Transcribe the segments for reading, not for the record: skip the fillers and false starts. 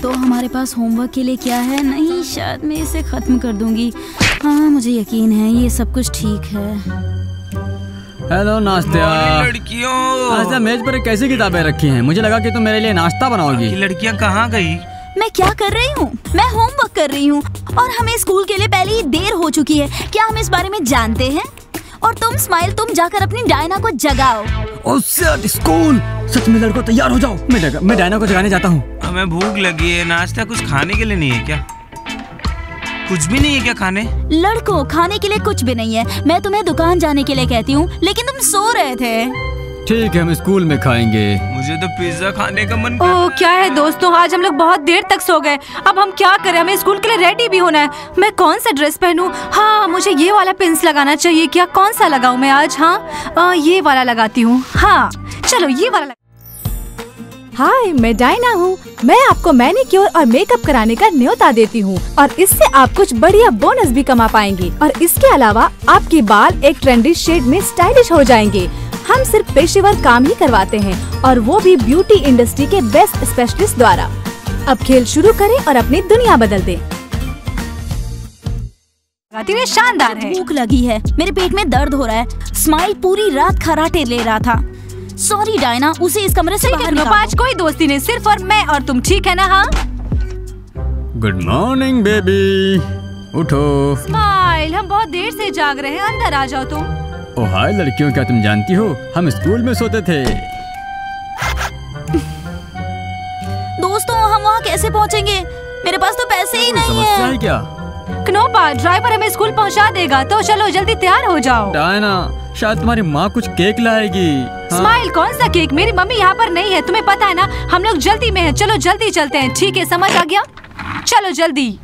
तो हमारे पास होमवर्क के लिए क्या है? नहीं, शायद मैं इसे खत्म कर दूंगी। हाँ, मुझे यकीन है ये सब कुछ ठीक है। हेलो नाश्ता लड़कियों, नाश्ता मेज पर कैसी किताबें रखी हैं? मुझे लगा कि तुम मेरे लिए नाश्ता बनाओगी। लड़कियां कहाँ गई? मैं क्या कर रही हूँ? मैं होमवर्क कर रही हूँ और हमें स्कूल के लिए पहले ही देर हो चुकी है। क्या हम इस बारे में जानते हैं? और तुम स्माइल, तुम जाकर अपनी डायना को जगाओ। स्कूल सच में लड़कों तैयार हो जाओ, मैं डायना को जगाने जाता हूँ। हमें भूख लगी है, नाश्ता कुछ खाने के लिए नहीं है क्या? कुछ भी नहीं है क्या खाने? लड़कों, खाने के लिए कुछ भी नहीं है। मैं तुम्हें दुकान जाने के लिए कहती हूँ, लेकिन तुम सो रहे थे। ठीक है, हम स्कूल में खाएंगे। मुझे तो पिज्जा खाने का मन। ओह क्या है दोस्तों, आज हम लोग बहुत देर तक सो गए। अब हम क्या करें? हमें स्कूल के लिए रेडी भी होना है। मैं कौन सा ड्रेस पहनूं? हाँ, मुझे ये वाला पिंस लगाना चाहिए। क्या कौन सा लगाऊं मैं आज? हाँ, ये वाला लगाती हूँ। हाँ चलो ये वाला। हाय, मैं डायना हूँ। मैं आपको मैनिक्योर और मेकअप कराने का न्योता देती हूँ और इससे आप कुछ बढ़िया बोनस भी कमा पाएंगे। और इसके अलावा आपके बाल एक ट्रेंडी शेड में स्टाइलिश हो जाएंगे। हम सिर्फ पेशेवर काम ही करवाते हैं और वो भी ब्यूटी इंडस्ट्री के बेस्ट स्पेशलिस्ट द्वारा। अब खेल शुरू करें और अपनी दुनिया बदल दें। शानदार है। भूख लगी है, मेरे पेट में दर्द हो रहा है। स्माइल पूरी रात खराटे ले रहा था। सॉरी डायना, उसे इस कमरे से बाहर निकालो। आज कोई दोस्ती नहीं, सिर्फ और मैं और तुम, ठीक है ना? हाँ। गुड मॉर्निंग बेबी, उठो। स्माइल, हम बहुत देर से जाग रहे हैं, अंदर आ जाओ तुम। ओ हाय लड़कियों, क्या तुम जानती हो हम स्कूल में सोते थे। दोस्तों, हम वहाँ कैसे पहुँचेंगे? मेरे पास तो पैसे ही नहीं समस्या है है। क्या? क्नोपा, ड्राइवर हमें स्कूल पहुंचा देगा, तो चलो जल्दी तैयार हो जाओ। डायना, शायद तुम्हारी माँ कुछ केक लाएगी। स्माइल, कौन सा केक? मेरी मम्मी यहाँ पर नहीं है, तुम्हें पता है ना। हम लोग जल्दी में हैं, चलो जल्दी चलते हैं। ठीक है, समझ आ गया, चलो जल्दी।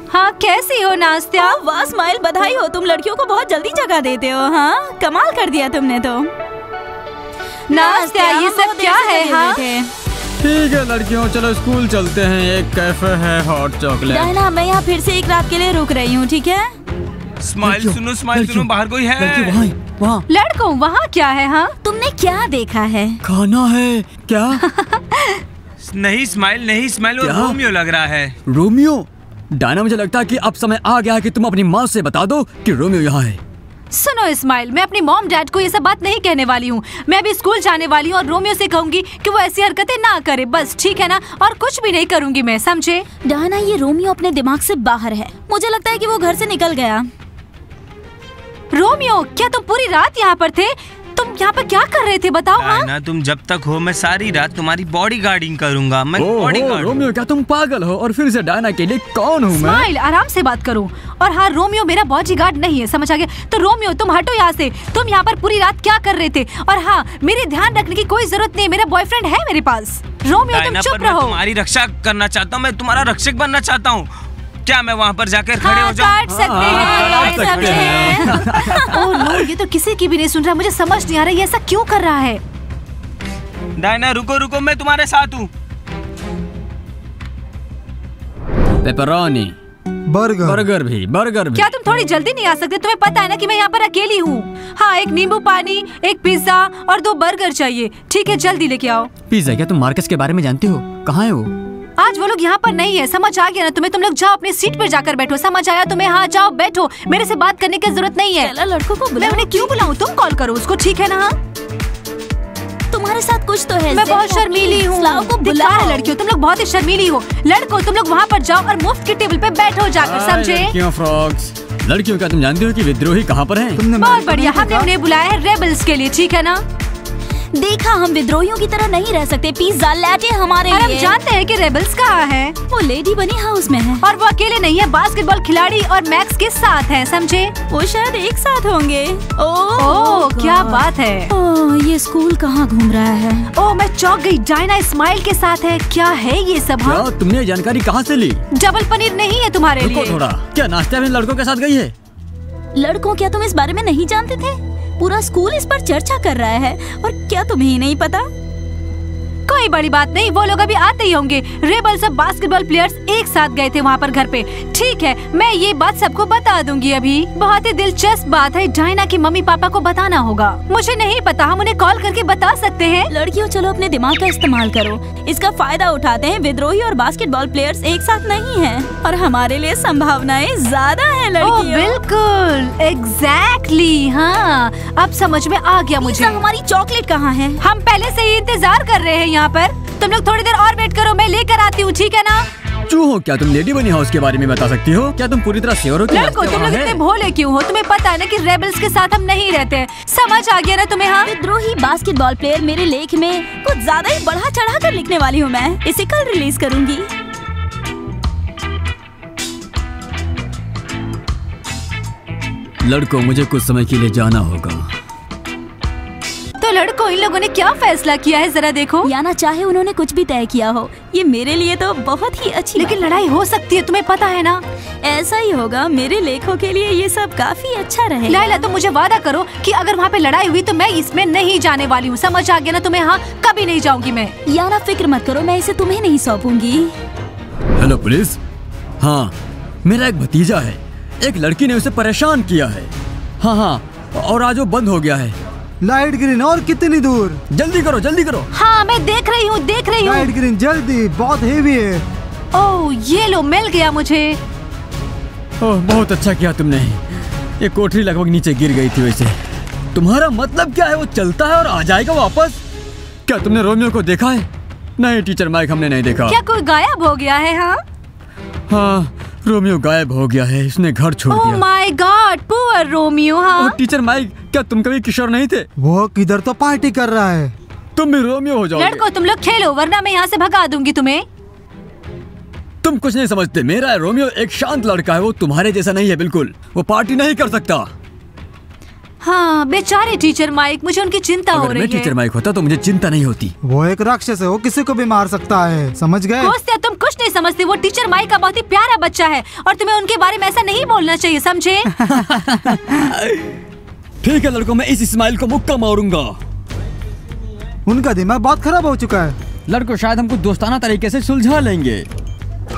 हाँ, कैसी हो नास्ता? वाह स्माइल, बधाई हो, तुम लड़कियों को बहुत जल्दी जगा देते हो। हाँ, कमाल कर दिया तुमने तो। नास्ता, ये सब क्या है? हाँ ठीक है लड़कियों, चलो स्कूल चलते हैं। एक कैफे है, हॉट चॉकलेट। डायना, मैं यहाँ फिर से एक रात के लिए रुक रही हूँ, ठीक है? स्माइल सुनो, स्माइल सुनो, बाहर कोई है। वहाँ लड़कों, वहाँ क्या है? हाँ, तुमने क्या देखा है? खाना है क्या? नहीं स्माइल, नहीं स्माइल, वो रोमियो लग रहा है। रोमियो? डायना, मुझे लगता है कि अब समय आ गया है कि तुम अपनी माँ से बता दो कि रोमियो यहाँ है। सुनो स्माइल, मैं अपनी मॉम डैड को ये सब बात नहीं कहने वाली हूँ। मैं अभी स्कूल जाने वाली हूँ और रोमियो से कहूंगी कि वो ऐसी हरकतें ना करे, बस, ठीक है ना? और कुछ भी नहीं करूंगी मैं, समझे? डायना, ये रोमियो अपने दिमाग से बाहर है। मुझे लगता है कि वो घर से निकल गया। रोमियो, क्या तुम पूरी रात यहाँ पर थे? तुम यहाँ पर क्या कर रहे थे बताओ? हाँ? तुम जब तक हो मैं सारी रात तुम्हारी बॉडी गार्डिंग करूंगा। मैं बॉडी गार्ड। रोमियो, क्या तुम पागल हो? और फिर से डायना के लिए कौन हूँ मैं? स्माइल, आराम से बात करो। और हाँ, रोमियो मेरा बॉडी गार्ड नहीं है, समझ आ गया? तो रोमियो, तुम हटो यहाँ से। तुम यहाँ पर पूरी रात क्या कर रहे थे? और हाँ, मेरे ध्यान रखने की कोई जरूरत नहीं, मेरा बॉयफ्रेंड है मेरे पास। रोमियो, तुम चुप रहो। तुम्हारी रक्षा करना चाहता हूँ, मैं तुम्हारा रक्षक बनना चाहता हूँ। क्या मैं वहाँ पर जाकर खड़े हो जाऊँ? काट सकते हैं। ओह नो, ये तो किसी की भी नहीं सुन रहा। मुझे समझ नहीं आ रहा ये ऐसा क्यों कर रहा है। डायना, रुको रुको, मैं तुम्हारे साथ हूँ। पेपरोनी, बर्गर भी। क्या तुम थोड़ी जल्दी नहीं आ सकते? तुम्हें पता है ना कि मैं यहाँ पर अकेली हूँ। हाँ, एक नींबू पानी, एक पिज्जा और 2 बर्गर चाहिए। ठीक है, जल्दी लेके आओ। पिज्जा? क्या तुम मार्कस के बारे में जानती हो? कहाँ है वो? आज वो लोग यहाँ पर नहीं है, समझ आ गया ना तुम्हें? तुम लोग जाओ अपनी सीट पर जाकर बैठो, समझ आया तुम्हें? हाँ जाओ बैठो, मेरे से बात करने की जरूरत नहीं है। लड़कों को मैं उन्हें क्यों बुलाऊं? तुम कॉल करो उसको, ठीक है ना? हाँ, तुम्हारे साथ कुछ तो है। मैं बहुत शर्मीली हूँ। लड़कियों, तुम लोग बहुत ही शर्मीली हो। लड़कों, तुम लोग वहाँ पर जाओ और मुफ्त के टेबल पे बैठो जाकर, समझे? लड़कियों, क्या तुम जानती हो कि विद्रोही कहाँ पर हैं? बहुत बढ़िया, हमने उन्हें बुलाया है रेबल्स के लिए, ठीक है ना? देखा, हम विद्रोहियों की तरह नहीं रह सकते। पिज्जा लाटे हमारे लिए। हम जानते हैं कि रेबल्स कहाँ है। वो लेडी बनी हाउस में है। और वो अकेले नहीं है, बास्केटबॉल खिलाड़ी और मैक्स के साथ हैं, समझे? वो शायद एक साथ होंगे। ओह क्या बात है। ओह, ये स्कूल कहाँ घूम रहा है? ओह, मैं चौंक गई। डायना स्माइल के साथ है। क्या है ये सब? हाँ, तुमने ये जानकारी कहाँ से ली? डबल पनीर नहीं है तुम्हारे लिए? थोड़ा, क्या नाश्ता में लड़कों के साथ गई है? लड़कों, क्या तुम इस बारे में नहीं जानते थे? पूरा स्कूल इस पर चर्चा कर रहा है। और क्या तुम्हें ही नहीं पता? कोई कोई बड़ी बात नहीं, वो लोग अभी आते ही होंगे। रेबल्स और बास्केटबॉल प्लेयर्स एक साथ गए थे वहाँ पर घर पे। ठीक है, मैं ये बात सबको बता दूंगी। अभी बहुत ही दिलचस्प बात है, डायना की मम्मी पापा को बताना होगा। मुझे नहीं पता, हम उन्हें कॉल करके बता सकते हैं। लड़कियों चलो अपने दिमाग का इस्तेमाल करो, इसका फायदा उठाते हैं। विद्रोही और बास्केटबॉल प्लेयर्स एक साथ नहीं हैं और हमारे लिए संभावनाएं ज्यादा हैं लड़कियों। बिल्कुल, एग्जैक्टली। हाँ, अब समझ में आ गया मुझे। हमारी चॉकलेट कहाँ है? हम पहले से ही इंतजार कर रहे हैं यहाँ पर। तुम लोग थोड़ी देर और वेट करो, मैं लेकर आती हूँ, ठीक है ना? चूहो, क्या तुम लेडी बनी हाउस के बारे में बता सकती हो? क्या तुम पूरी तरह श्योर हो कि लड़को, तुम लोग इतने भोले क्यों हो? तुम्हें पता है ना कि रेबल्स के साथ हम नहीं रहते हैं। समझ आ गया ना तुम्हें? हाँ, विद्रोही बास्केटबॉल प्लेयर मेरे लेख में कुछ ज्यादा ही बढ़ा चढ़ा कर लिखने वाली हूँ मैं। इसे कल रिलीज करूंगी। लड़कों, मुझे कुछ समय के लिए जाना होगा। तो लड़कों, इन लोगों ने क्या फैसला किया है जरा देखो। या ना चाहे उन्होंने कुछ भी तय किया हो, ये मेरे लिए तो बहुत ही अच्छी लेकिन लड़ाई हो सकती है, तुम्हें पता है ना? ऐसा ही होगा, मेरे लेखों के लिए ये सब काफी अच्छा रहेगा। लाइला, तुम मुझे वादा करो कि अगर वहाँ पे लड़ाई हुई तो मैं इसमें नहीं जाने वाली हूँ। समझ आ गया ना तुम्हें? हाँ, कभी नहीं जाऊंगी मैं। या ना फिक्र मत करो, मैं इसे तुम्हें नहीं सौंपूंगी। Hello police. हाँ, मेरा एक भतीजा है, एक लड़की ने उसे परेशान किया है। हाँ, और आज वो बंद हो गया है। लाइट ग्रीन, और कितनी दूर? जल्दी करो, जल्दी करो। हाँ, मैं देख रही हूँ। लाइट ग्रीन जल्दी, बहुत हेवी है। ओह, ये लो, मिल गया मुझे। ओह, बहुत अच्छा किया तुमने। ये कोठरी लगभग नीचे गिर गई थी। वैसे तुम्हारा मतलब क्या है? वो चलता है और आ जाएगा वापस? क्या तुमने रोमियो को देखा है? नहीं टीचर माइक, हमने नहीं देखा। क्या कोई गायब हो गया है? हाँ, रोमियो गायब हो गया है, इसने घर छोड़ दिया। Oh my God, poor Romeo. हाँ, टीचर माइक, क्या तुम कभी किशोर नहीं थे? वो किधर तो पार्टी कर रहा है। तुम भी रोमियो हो जाओगे। लड़कों, तुम लोग खेलो, वरना मैं यहाँ से भगा दूंगी तुम्हें। तुम कुछ नहीं समझते। मेरा रोमियो एक शांत लड़का है, वो तुम्हारे जैसा नहीं है बिल्कुल। वो पार्टी नहीं कर सकता। हाँ, बेचारे टीचर माइक, मुझे उनकी चिंता हो रही है। टीचर माइक होता तो मुझे चिंता नहीं होती। वो एक राक्षस है, वो किसी को भी मार सकता है, समझ गए? दोस्त, तुम कुछ नहीं समझते। वो टीचर माइक का बहुत ही प्यारा बच्चा है और तुम्हें उनके बारे में ऐसा नहीं बोलना चाहिए, समझे? ठीक है लड़कों, मैं इस स्माइल को मुक्का मारूंगा। उनका दिमाग बहुत खराब हो चुका है। लड़कों, शायद हमको दोस्ताना तरीके से सुलझा लेंगे।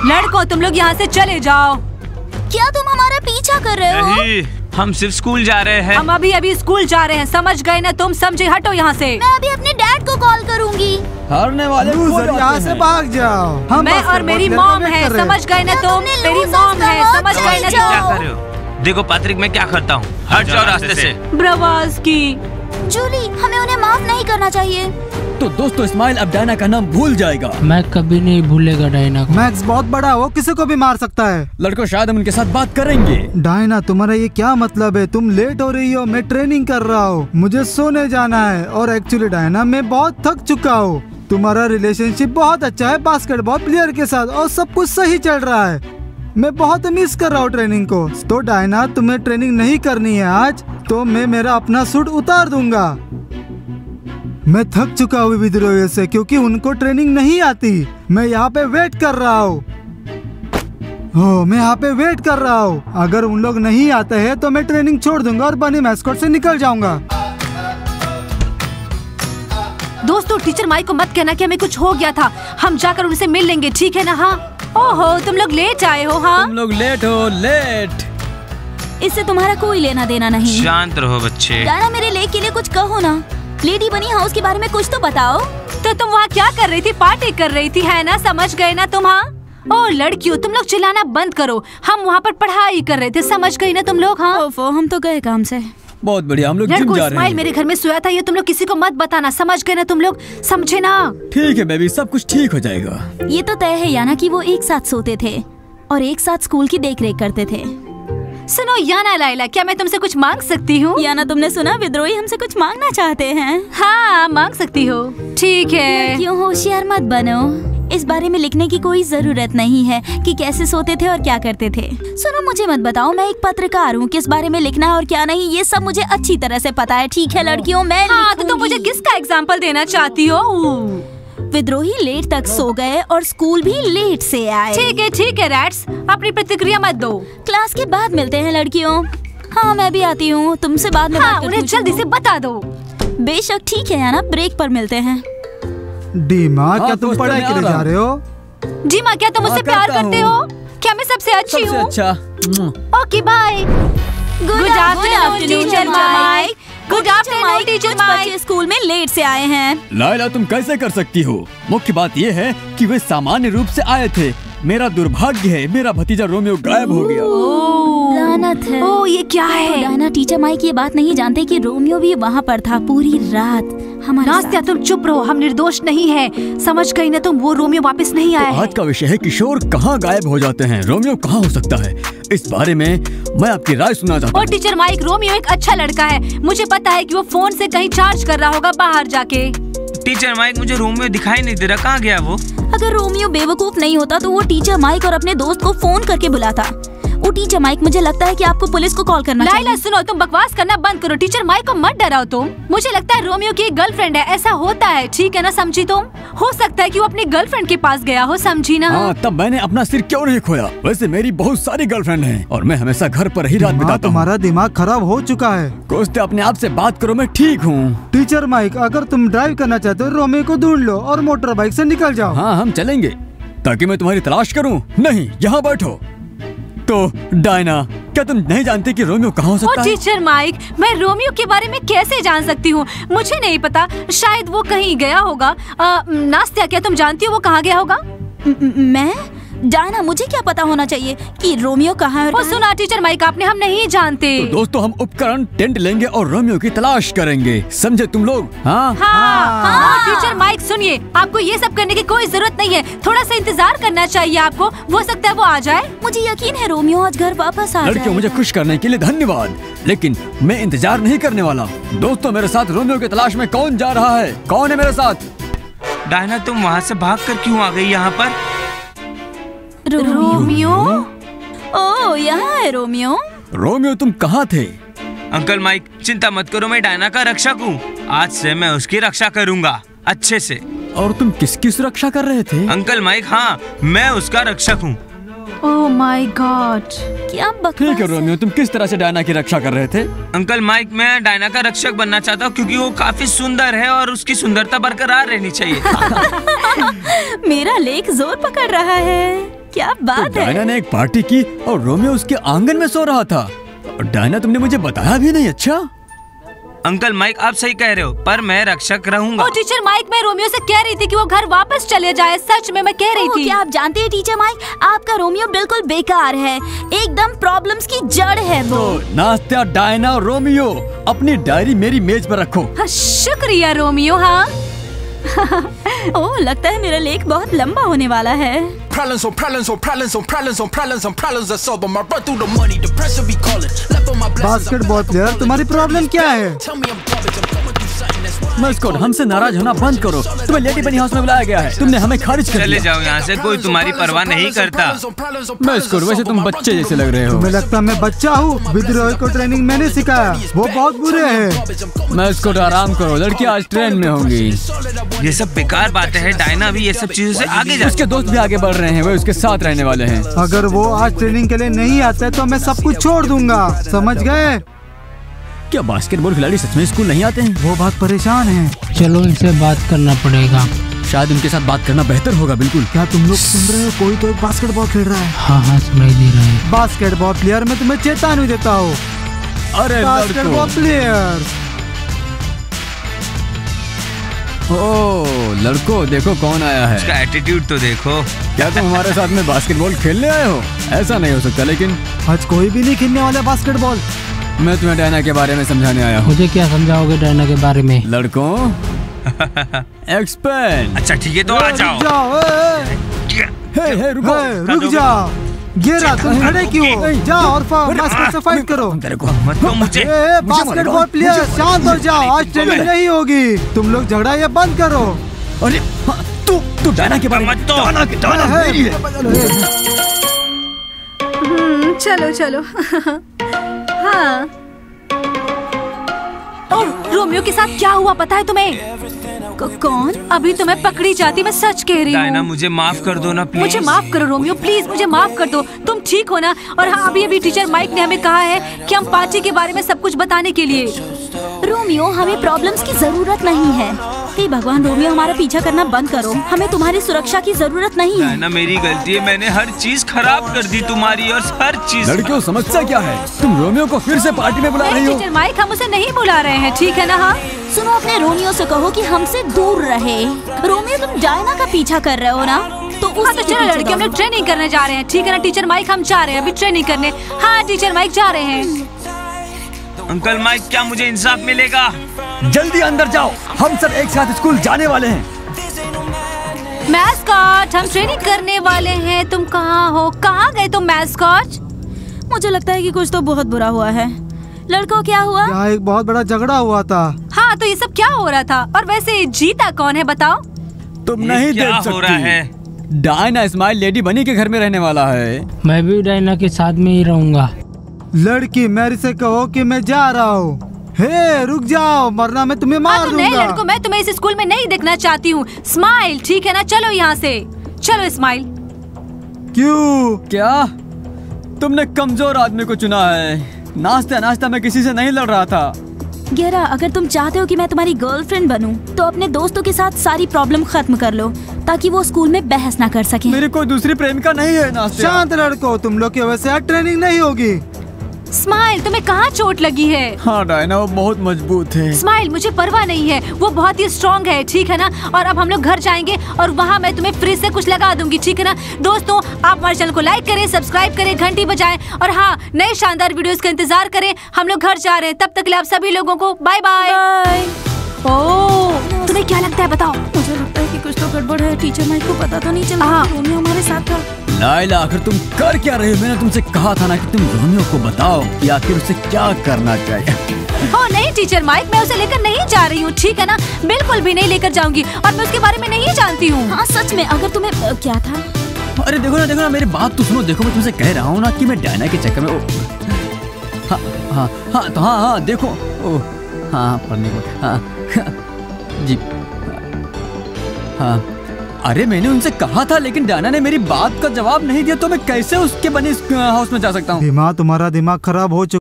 लड़कों, तुम लोग यहाँ से चले जाओ। क्या तुम हमारा पीछा कर रहे हो? नहीं, हम सिर्फ स्कूल जा रहे हैं। हम अभी स्कूल जा रहे हैं, समझ गए ना तुम? समझे? हटो यहाँ से। मैं अभी अपने डैड को कॉल करूंगी। हारने वाले यहाँ से भाग जाओ। मैं और मेरी मॉम है, समझ गए ना तुम? मेरी मॉम है, समझ गए ना क्या तुम? कर रहे हो? देखो पैट्रिक, मैं क्या करता हूँ। हट जाओ रास्ते से। ब्रवाज की जूली, हमें उन्हें माफ नहीं करना चाहिए। तो दोस्तों, स्माइल अब डायना का नाम भूल जाएगा। मैं कभी नहीं भूलेगा डायना को। मैक्स बहुत बड़ा, वो किसी को भी मार सकता है। लड़कों, शायद हम उनके साथ बात करेंगे। डायना, तुम्हारा ये क्या मतलब है? तुम लेट हो रही हो, मैं ट्रेनिंग कर रहा हूँ, मुझे सोने जाना है। और एक्चुअली डायना, मैं बहुत थक चुका हूँ। तुम्हारा रिलेशनशिप बहुत अच्छा है बास्केटबॉल प्लेयर के साथ और सब कुछ सही चल रहा है। मैं बहुत मिस कर रहा हूँ ट्रेनिंग को। तो डायना, तुम्हें ट्रेनिंग नहीं करनी है आज, तो मैं मेरा अपना सूट उतार दूंगा। मैं थक चुका हूँ विद्रोहियों से, क्योंकि उनको ट्रेनिंग नहीं आती। मैं यहाँ पे वेट कर रहा हूँ। मैं यहाँ पे वेट कर रहा हूँ। अगर उन लोग नहीं आते हैं तो मैं ट्रेनिंग छोड़ दूंगा और बनी मैस्कॉट से निकल जाऊंगा। दोस्तों, टीचर माइक को मत कहना कि हमें कुछ हो गया था। हम जाकर उनसे मिल लेंगे, ठीक है ना? हाँ। ओहो, तुम लोग लेट आए हो। हाँ, तुम लोग लेट हो, लेट। इससे तुम्हारा कोई लेना देना नहीं। शांत रहो बच्चे। डायना, मेरे लेख के लिए कुछ कहो ना। लेडी बनी हाउस के बारे में कुछ तो बताओ। तो तुम वहाँ क्या कर रही थी? पार्टी कर रही थी, है ना? समझ गए ना तुम? हाँ। ओ लड़कियों, तुम लोग चिल्लाना बंद करो। हम वहाँ पर पढ़ाई कर रहे थे, समझ गई ना तुम लोग? हाँ। ओफो, हम तो गए काम से। बहुत बढ़िया, हम लोग जिम लड़कों, जा रहे स्माइल हैं। मेरे घर में सोया था, ये तुम लोग किसी को मत बताना, समझ गए ना तुम लोग? समझे ना? ठीक है बेबी, सब कुछ ठीक हो जाएगा। ये तो तय है याना कि वो एक साथ सोते थे और एक साथ स्कूल की देखरेख करते थे। सुनो याना, लाइला, क्या मैं तुमसे कुछ मांग सकती हूँ? याना, तुमने सुना? विद्रोही हमसे कुछ मांगना चाहते हैं। हाँ, मांग सकती हो। ठीक है। क्यों होशियार मत बनो। इस बारे में लिखने की कोई जरूरत नहीं है कि कैसे सोते थे और क्या करते थे। सुनो, मुझे मत बताओ, मैं एक पत्रकार हूँ। किस बारे में लिखना है और क्या नहीं, ये सब मुझे अच्छी तरह से पता है। ठीक है लड़कियों, मैं हाँ, तो तुम मुझे किसका एग्जाम्पल देना चाहती हो? विद्रोही लेट तक सो गए और स्कूल भी लेट से आए। ठीक है रैट्स, अपनी प्रतिक्रिया मत दो। क्लास के बाद मिलते हैं लड़कियों। हाँ, मैं भी आती हूँ, तुमसे बाद में हाँ, बात करती उन्हें हूँ। जल्दी से बता दो। बेशक, ठीक है याना, ब्रेक पर मिलते हैं। डीमा, क्या हाँ, तुम दोस्त, पढ़ाई मैं के लिए आ जा रहा रहे हो? जी माँ, क्या तुम मुझसे प्यार करता करते हूँ। हो? क्या मैं सबसे अच्छी सबसे हूँ? अच्छा। Okay bye. Good afternoon teacher Mike. Good afternoon teacher Mike. बच्चे स्कूल में लेट से आए हैं। लायला, तुम कैसे कर सकती हो? मुख्य बात ये है कि वे सामान्य रूप से आए थे। मेरा दुर्भाग्य है, मेरा भतीजा रोमियो गायब हो गया। लानत है। ओ, ये क्या है? डायना, टीचर माइक ये बात नहीं जानते कि रोमियो भी वहाँ पर था पूरी रात हमारे नास्तिया, तुम चुप रहो, हम निर्दोष नहीं है। समझ गई ना तुम? वो रोमियो वापस नहीं आया है। आज का विषय है किशोर कहाँ गायब हो जाते हैं। रोमियो कहाँ हो सकता है? इस बारे में मैं आपकी राय सुनना चाहता और हूँ। टीचर माइक, रोमियो एक अच्छा लड़का है। मुझे पता है कि वो फोन से कहीं चार्ज कर रहा होगा बाहर जाके। टीचर माइक, मुझे रोमियो दिखाई नहीं दे रहा, कहाँ गया वो? अगर रोमियो बेवकूफ नहीं होता तो वो टीचर माइक और अपने दोस्त को फोन करके बुलाता। वो टीचर माइक, मुझे लगता है कि आपको पुलिस को कॉल करना लाइला, चाहिए। सुनो, तुम बकवास करना बंद करो। टीचर माइक को मत डराओ तुम। मुझे लगता है रोमियो की एक गर्लफ्रेंड है, ऐसा होता है, ठीक है ना? समझी तुम? हो सकता है कि वो अपनी गर्लफ्रेंड के पास गया हो, समझी ना? हाँ, तब मैंने अपना सिर क्यों नहीं खोया? वैसे मेरी बहुत सारी गर्लफ्रेंड हैं और मैं हमेशा घर पर ही रात डीमा, बिताता हूँ। तुम्हारा दिमाग खराब हो चुका है। कोस्ते, अपने आप से बात करो, मैं ठीक हूँ। टीचर माइक, अगर तुम ड्राइव करना चाहते हो, रोमियो को ढूंढ लो और मोटर बाइक से निकल जाओ। हाँ, हम चलेंगे ताकि मैं तुम्हारी तलाश करूँ। नहीं, यहाँ बैठो। तो डायना, क्या तुम नहीं जानते कि रोमियो कहाँ हो ओ सकता है? टीचर माइक, मैं रोमियो के बारे में कैसे जान सकती हूँ? मुझे नहीं पता, शायद वो कहीं गया होगा। नास्तिया, क्या तुम जानती हो वो कहाँ गया होगा? मैं? डायना, मुझे क्या पता होना चाहिए कि रोमियो कहाँ है? वो सुना टीचर माइक, आपने, हम नहीं जानते। तो दोस्तों, हम उपकरण, टेंट लेंगे और रोमियो की तलाश करेंगे। समझे तुम लोग? हाँ। हाँ, टीचर माइक सुनिए, आपको ये सब करने की कोई जरूरत नहीं है। थोड़ा सा इंतजार करना चाहिए आपको। हो सकता है वो आ जाए। मुझे यकीन है रोमियो आज घर वापस आ लड़कियों, मुझे खुश करने के लिए धन्यवाद, लेकिन मैं इंतजार नहीं करने वाला। दोस्तों, मेरे साथ रोमियो की तलाश में कौन जा रहा है? कौन है मेरे साथ? डायना, तुम वहाँ से भाग कर क्यों आ गई यहाँ पर? रोमियो? ओह, यहाँ है रोमियो। रोमियो, तुम कहाँ थे? अंकल माइक, चिंता मत करो, मैं डायना का रक्षक हूँ। आज से मैं उसकी रक्षा करूँगा अच्छे से। और तुम किसकी सुरक्षा कर रहे थे? अंकल माइक, हाँ, मैं उसका रक्षक हूँ। ओह माय गॉड, क्या बकवास ठीक है रोमियो, तुम किस तरह से डायना की रक्षा कर रहे थे? अंकल माइक, मैं डायना का रक्षक बनना चाहता हूँ क्योंकि वो काफी सुंदर है और उसकी सुंदरता बरकरार रहनी चाहिए। मेरा लेक जोर पकड़ रहा है। क्या बात तो डायना है? ने एक पार्टी की और रोमियो उसके आंगन में सो रहा था। और डायना, तुमने मुझे बताया भी नहीं। अच्छा अंकल माइक, आप सही कह रहे हो, पर मैं रक्षक रहूंगा। ओ टीचर माइक, मैं रोमियो से कह रही थी कि वो घर वापस चले जाए। सच में मैं कह रही थी। क्या आप जानते हैं टीचर माइक, आपका रोमियो बिल्कुल बेकार है, एकदम प्रॉब्लम्स की जड़ है वो। तो नास्तिया, डायना और रोमियो, अपनी डायरी मेरी मेज पर रखो। हाँ, शुक्रिया रोमियो। हाँ ओह, लगता है मेरा लेक बहुत लंबा होने वाला है। Problems on problems on problems on problems on problems on problems I solve them. I run through the money, the pressure be calling. Left on my blessings. Basketball player, तुम्हारी प्रॉब्लम क्या है? Tell me I'm garbage. I'm going through something that's wrong. मस्कोट, हमसे नाराज होना बंद करो। तुम्हें lady बनी हाउस में बुलाया गया है, तुमने हमें खारिज कर चले दिया। जाओ यहाँ से, कोई तुम्हारी परवाह नहीं करता। मस्कोट, वैसे तुम बच्चे जैसे लग रहे हो। तुम्हें लगता है मैं बच्चा हूँ? विद्रोही को ट्रेनिंग मैंने सिखाया, वो बहुत बुरे हैं। मस्कोट, आराम करो, लड़की आज ट्रेन में होंगी। ये सब बेकार बातें हैं। डायना भी ये सब चीजों से आगे जा। उसके दोस्त भी आगे बढ़ रहे हैं, वे उसके साथ रहने वाले हैं। अगर वो आज ट्रेनिंग के लिए नहीं आता है तो मैं सब कुछ छोड़ दूंगा, समझ गए? क्या बास्केटबॉल खिलाड़ी सच में स्कूल नहीं आते हैं? वो बहुत परेशान हैं। चलो इनसे बात करना पड़ेगा। शायद उनके साथ बात करना बेहतर होगा। बिल्कुल। क्या तुम लोग सुन रहे हो? कोई तो बास्केटबॉल खेल रहा है। हाँ हाँ, सुनाई दे रहा है। बास्केटबॉल प्लेयर, मैं तुम्हें चेतावनी देता हूँ। अरे बास्केटबॉल प्लेयर, ओह लड़को, देखो कौन आया है। उसका एटीट्यूड तो देखो। क्या तुम हमारे साथ में बास्केटबॉल खेलने आए हो? ऐसा नहीं हो सकता। लेकिन आज कोई भी नहीं खेलने वाला बास्केटबॉल। मैं तुम्हें डायना के बारे में समझाने आया हूँ। मुझे क्या समझाओगे डायना के बारे में? लड़कों, एक्सपेंड। अच्छा ठीक है, तो आ जाओ। हे रुको। रुक जाओ। गिरा, तुम खड़े क्यों? जाओ और बास्केट से फाइट करो। तेरे को मत तो मुझे। बास्केटबॉल प्लेयर, शांत हो जाओ, आज ट्रेनिंग नहीं होगी। तुम लोग झगड़ा ये बंद करो। अरे तू डायना के बारे में। मत तो। डायना मेरी है। चलो चलो। हाँ, और रोमियो के साथ क्या हुआ पता है तुम्हें? कौन? अभी तो मैं पकड़ी जाती, मैं सच कह रही डायना हूँ। मुझे माफ कर दो ना प्लीज। मुझे माफ करो रोमियो, प्लीज मुझे माफ कर दो। तुम ठीक हो ना? और हाँ, अभी अभी टीचर माइक ने हमें कहा है कि हम पार्टी के बारे में सब कुछ बताने के लिए। रोमियो, हमें प्रॉब्लम्स की जरूरत नहीं है। हे भगवान रोमियो, हमारा पीछा करना बंद करो। हमें तुम्हारी सुरक्षा की जरूरत नहीं है। डायना मेरी गलती है, मैंने हर चीज खराब कर दी तुम्हारी और हर चीज। लड़कियों, समस्या क्या है? तुम रोमियो को फिर से पार्टी में बुला रही हो? टीचर माइक, हम उसे नहीं बुला रहे हैं, ठीक है ना? हाँ सुनो, अपने रोमियो से कहो कि हमसे दूर रहे। रोमियो, तुम डायना का पीछा कर रहे हो ना, तो हाँ, तो चलो लड़के, हम लोग ट्रेनिंग करने जा रहे हैं, ठीक है ना? टीचर माइक, हम जा रहे हैं अभी ट्रेनिंग करने। हाँ टीचर माइक, जा रहे हैं। अंकल माइक, क्या मुझे इंसाफ मिलेगा? जल्दी अंदर जाओ, हम सब एक साथ स्कूल जाने वाले हैं। मैस्कॉट, हम ट्रेनिंग करने वाले हैं। तुम कहाँ हो? कहाँ गए तुम मैस्कॉट? मुझे लगता है कि कुछ तो बहुत बुरा हुआ है। लड़कों, क्या हुआ? यहाँ एक बहुत बड़ा झगड़ा हुआ था। हाँ, तो ये सब क्या हो रहा था? और वैसे जीता कौन है बताओ? तुम ये नहीं क्या देख सकती। हो रहा है? डायना स्माइल लेडी बनी के घर में रहने वाला है। मैं भी डायना के साथ में ही रहूंगा। लड़की, मैरी से कहो कि मैं जा रहा हूँ। हे रुक जाओ, वरना मैं तुम्हें मार नहीं दूंगा। लड़कों, मैं तुम्हें इस स्कूल में नहीं देखना चाहती हूँ। स्माइल, ठीक है ना? चलो यहाँ से, चलो स्माइल। क्यों? क्या तुमने कमजोर आदमी को चुना है? नाश्ता नाश्ता मैं किसी से नहीं लड़ रहा था। गेरा, अगर तुम चाहते हो कि मैं तुम्हारी गर्लफ्रेंड बनूं, तो अपने दोस्तों के साथ सारी प्रॉब्लम खत्म कर लो, ताकि वो स्कूल में बहस ना कर सके। मेरी कोई दूसरी प्रेमिका नहीं है। नाश्ता शांत लड़को, तुम लोग की वजह से ट्रेनिंग नहीं होगी। स्माइल, तुम्हें कहाँ चोट लगी है? हाँ डायना, वो बहुत मजबूत है। स्माइल, मुझे परवाह नहीं है, वो बहुत ही स्ट्रॉन्ग है, ठीक है ना? और अब हम लोग घर जाएंगे और वहाँ मैं तुम्हें फ्रिज से कुछ लगा दूंगी, ठीक है ना? दोस्तों, आप हमारे चैनल को लाइक करें, सब्सक्राइब करें, घंटी बजाएं और हाँ, नए शानदार वीडियोस का इंतजार करें। हम लोग घर जा रहे हैं, तब तक के लिए आप सभी लोगों को बाय बाय। ओह, तुम्हें क्या लगता है बताओ? मुझे लगता है कि कुछ तो गड़बड़ है। टीचर माइक को पता तो नहीं चला कि रोमियो हमारे साथ था। लाइला, आखिर तुम कर क्या रही हो? मैंने तुमसे कहा था ना कि तुम रोमियो को बताओ कि आखिर उसे क्या करना चाहिए। हो नहीं टीचर माइक, मैं उसे लेकर नहीं जा रही हूँ, ठीक है ना? बिल्कुल भी नहीं लेकर जाऊंगी और मैं उसके बारे में नहीं जानती हूँ। हाँ सच में, अगर तुम्हें क्या था? अरे देखो ना, मेरी बात तो सुनो। देखो, मैं तुमसे कह रहा हूँ ना कि मैं डायना के चक्कर में हाँ, देखो। ओ हाँ, पढ़ने को हाँ जी हाँ। अरे मैंने उनसे कहा था, लेकिन डायना ने मेरी बात का जवाब नहीं दिया, तो मैं कैसे उसके बने हाउस में जा सकता हूँ? तुम्हारा दिमाग खराब हो चुका